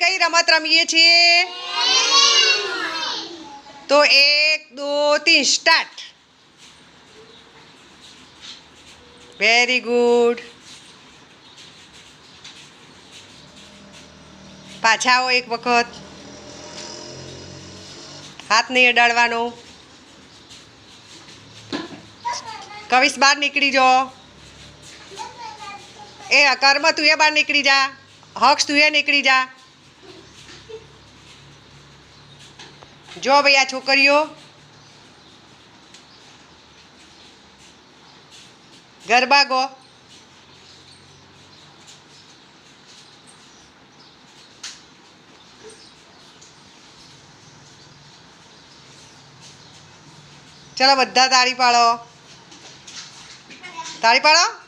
કઈ રમત રમીએ છીએ? તો 1 2 3 સ્ટાર્ટ. Very good. પાછા આવો એક વખત. હાથ નહીં અડાડવાનો. કવિશ બહાર નીકળી જાઓ. એ કર્મ તું એ બહાર નીકળી જા. હક્ષ તું એ નીકળી જા. જો ભાઈ આ છોકરીઓ ગરબા ગો. ચલો બધા તાળી પાડો. તાળી પાડો.